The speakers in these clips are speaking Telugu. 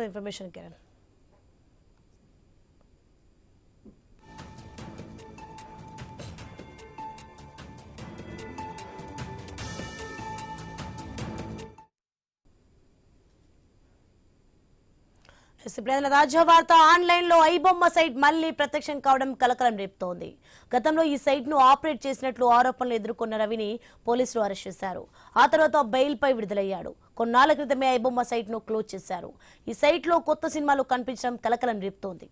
For information Kiran. తాజా వార్త, ఆన్లైన్ లో ఐబొమ్మ సైట్ మళ్లీ ప్రత్యక్షం కావడం కలకలం రేపుతోంది. గతంలో ఈ సైట్ ను ఆపరేట్ చేసినట్లు ఆరోపణలు ఎదుర్కొన్న రవిని పోలీసులు అరెస్ట్ చేశారు. ఆ తర్వాత బెయిల్ పై విడుదలయ్యాడు. కొన్నాళ్ల క్రితమే ఐబొమ్మ సైట్ ను క్లోజ్ చేశారు. ఈ సైట్ లో కొత్త సినిమాలు కనిపించడం కలకలం రేపుతోంది.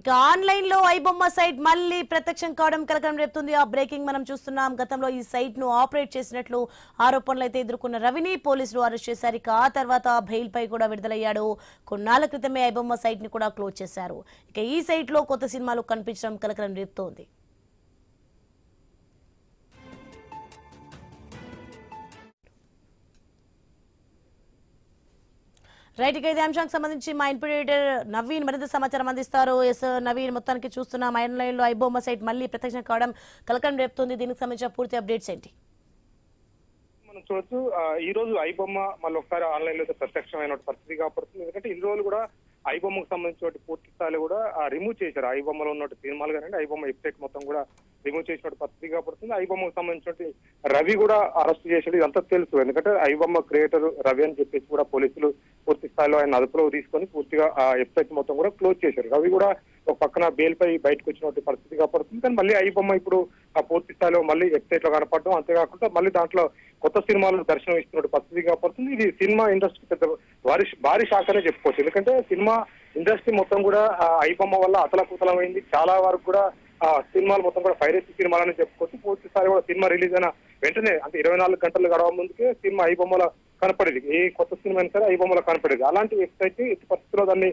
ఇక ఆన్లైన్ లో ఐబొమ్మ సైట్ మళ్లీ ప్రత్యక్షం కావడం కలకలం రేపుతుంది. ఆ బ్రేకింగ్ మనం చూస్తున్నాం. గతంలో ఈ సైట్ ను ఆపరేట్ చేసినట్లు ఆరోపణలు అయితే ఎదుర్కొన్న రవిని పోలీసులు అరెస్ట్ చేశారు. ఇక ఆ తర్వాత బెయిల్ పై కూడా విడుదలయ్యాడు. కొన్నాళ్ల క్రితమే ఐబొమ్మ సైట్ ని కూడా క్లోజ్ చేశారు. ఇక ఈ సైట్ లో కొత్త సినిమాలు కనిపించడం కలకలం రేపుతోంది. రైట్, ఇక ఇదే అంశానికి సంబంధించి మా ఇన్పుట్ ఎడిటర్ నవీన్ మరింత సమాచారం అందిస్తారు. ఎస్ నవీన్, మొత్తానికి చూస్తున్నాం ఆన్లైన్ లో ఐబొమ్మ సైట్ మళ్ళీ ప్రత్యక్షం కావడం కలకలం రేపుతుంది. దీనికి సంబంధించిన పూర్తి అప్డేట్స్ ఏంటి? మనం చూడొచ్చు, ఈ రోజు ఐబొమ్మ మళ్ళీ ఒకసారి ఆన్లైన్ లో ప్రత్యక్షమైన పరిస్థితి కాపాడుతుంది. ఎందుకంటే ఇన్ని రోజులు కూడా ఐబొమ్మకు సంబంధించిన పూర్తి స్థాయిలో కూడా రిమూవ్ చేశారు. ఐబొమ్మలో ఉన్న సినిమాలు కానీ ఐబొమ్మ వెబ్సైట్ మొత్తం కూడా రిమూవ్ చేసిన పరిస్థితి కాపాడుతుంది. ఐబొమ్మకు సంబంధించిన రవి కూడా అరెస్ట్ చేసాడు. ఇదంతా తెలుసు, ఎందుకంటే ఐబొమ్మ క్రియేటర్ రవి అని చెప్పేసి కూడా పోలీసులు పూర్తి స్థాయిలో ఆయన అదుపులో తీసుకొని పూర్తిగా ఆ వెబ్సైట్ మొత్తం కూడా క్లోజ్ చేశారు. రవి కూడా ఒక పక్కన బెయిల్ పై బయటకు వచ్చినటువంటి పరిస్థితి కాపాడుతుంది. కానీ మళ్ళీ ఐబొమ్మ ఇప్పుడు ఆ పూర్తి స్థాయిలో మళ్ళీ వెబ్సైట్ లో కనపడడం, అంతేకాకుండా మళ్ళీ దాంట్లో కొత్త సినిమాలు దర్శనం ఇస్తున్నట్టు పరిస్థితి కాపాడుతుంది. ఇది సినిమా ఇండస్ట్రీ పెద్ద భారీ షాక్ అనే చెప్పుకోవచ్చు. ఎందుకంటే సినిమా ఇండస్ట్రీ మొత్తం కూడా ఐబొమ్మ వల్ల అతలకుతలమైంది. చాలా వరకు కూడా సినిమాలు మొత్తం కూడా పైరసీ సినిమాలని చెప్పుకోవచ్చు. పూర్తి స్థాయి కూడా సినిమా రిలీజ్ అయిన వెంటనే అంటే 24 గంటలు గడవ ముందుకే సినిమా ఐబొమ్మలో కనపడేది. ఏ కొత్త సినిమా అయినా సరే ఐబొమ్మలో కనపడేది. అలాంటి వెబ్సైట్ ఎట్టి పరిస్థితుల్లో దాన్ని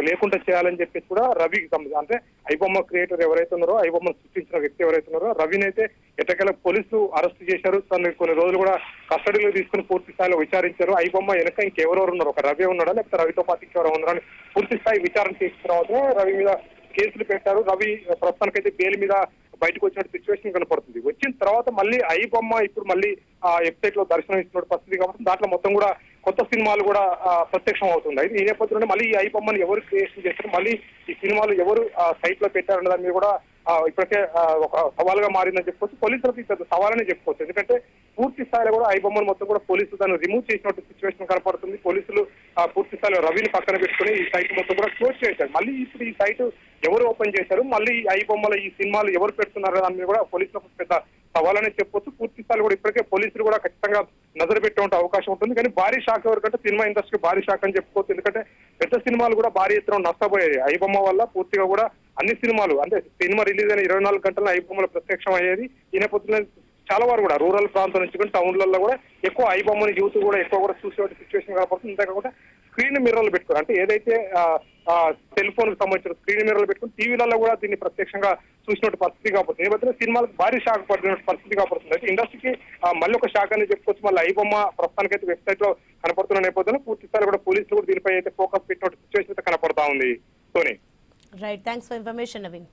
లేకుండా చేయాలని చెప్పేసి కూడా రవికి సంబంధించి అంటే ఐబొమ్మ క్రియేటర్ ఎవరైతే ఉన్నారో, ఐబొమ్మను సృష్టించిన వ్యక్తి ఎవరైతే ఉన్నారో రవిని అయితే ఎట్టకేల పోలీసులు అరెస్ట్ చేశారు. తను కొన్ని రోజులు కూడా కస్టడీలో తీసుకుని పూర్తి స్థాయిలో విచారించారు. ఐబొమ్మ వెనక ఇంకెవరెవరు ఉన్నారు, ఒక రవి ఉన్నాడా లేకపోతే రవితో పాటు ఇంకెవరు ఉన్నారని పూర్తి స్థాయి విచారణ చేసిన తర్వాత రవి మీద కేసులు పెట్టారు. రవి ప్రస్తుతానికైతే బెయిల్ మీద బయటకు వచ్చినట్టు సిచ్యువేషన్ కనపడుతుంది. వచ్చిన తర్వాత మళ్ళీ ఐబొమ్మ ఇప్పుడు మళ్ళీ ఆ వెబ్సైట్ లో దర్శనం ఇస్తున్న పరిస్థితి కాబట్టి దాంట్లో మొత్తం కూడా కొత్త సినిమాలు కూడా ప్రత్యక్షం అవుతుంది. అయితే ఈ నేపథ్యంలో మళ్ళీ ఈ ఐబొమ్మని ఎవరు క్రియేషన్ చేస్తారు, మళ్ళీ ఈ సినిమాలు ఎవరు సైట్ లో పెట్టారన్న దాని మీద కూడా ఇప్పటికే ఒక సవాలుగా మారిందని చెప్పుకోవచ్చు. పోలీసులకు పెద్ద సవాలనే చెప్పుకోవచ్చు. ఎందుకంటే పూర్తి స్థాయిలో కూడా ఐబొమ్మను మొత్తం కూడా పోలీసులు దాన్ని రిమూవ్ చేసినట్టు సిచ్యువేషన్ కనపడుతుంది. పోలీసులు పూర్తి స్థాయిలో రవిని పక్కన పెట్టుకుని ఈ సైట్ మొత్తం కూడా క్లోజ్ చేశారు. మళ్ళీ ఇప్పుడు ఈ సైట్ ఎవరు ఓపెన్ చేశారు, మళ్ళీ ఐబొమ్మలో ఈ సినిమాలు ఎవరు పెడుతున్నారు దాని మీద కూడా పోలీసులకు పెద్ద సవాలనే చెప్పొచ్చు. పూర్తి స్థాయిలో కూడా ఇప్పటికే పోలీసులు కూడా ఖచ్చితంగా నజరు పెట్టే అవకాశం ఉంటుంది. కానీ భారీ షాక్ ఎవరికంటే సినిమా ఇండస్ట్రీ భారీ షాక్ అని చెప్పుకోవచ్చు. ఎందుకంటే పెద్ద సినిమాలు కూడా భారీ ఎత్తున నష్టపోయాయి ఐబొమ్మ వల్ల. పూర్తిగా కూడా అన్ని సినిమాలు అంటే సినిమా రిలీజ్ అయిన 24 గంటల ఐబొమ్మలో ప్రత్యక్షం అయ్యేది. ఈ నేపథ్యంలో చాలా వారు కూడా రూరల్ ప్రాంతం నుంచి కూడా టౌన్లలో కూడా ఎక్కువ ఐబొమ్మని యూత్ కూడా ఎక్కువ కూడా చూసే సిచ్యువేషన్ కనపడుతుంది. అంతేకాకుండా స్క్రీన్ మిర్రర్లు పెట్టుకోరు, అంటే ఏదైతే సెల్ ఫోన్ కి సంబంధించిన స్క్రీన్ మిర్రర్లు పెట్టుకుని టీవీలలో కూడా దీన్ని ప్రత్యక్షంగా చూసినట్టు పరిస్థితి కాకపోతుంది. ఈ మధ్యన సినిమాలకు భారీ షాక్ పడిన పరిస్థితి కాకపోతుంది. అయితే ఇండస్ట్రీకి మళ్ళీ ఒక షాక్ అని చెప్పుకోవచ్చు. మళ్ళీ ఐబొమ్మ ప్రస్తుతానికైతే వెబ్సైట్ లో కనపడుతున్న నేపథ్యంలో పూర్తి స్థాయి కూడా పోలీసులు కూడా దీనిపై అయితే ఫోకస్ పెట్టినట్టు సిచ్యువేషన్ అయితే కనపడతా ఉంది. Soni, right, thanks for information Naveen.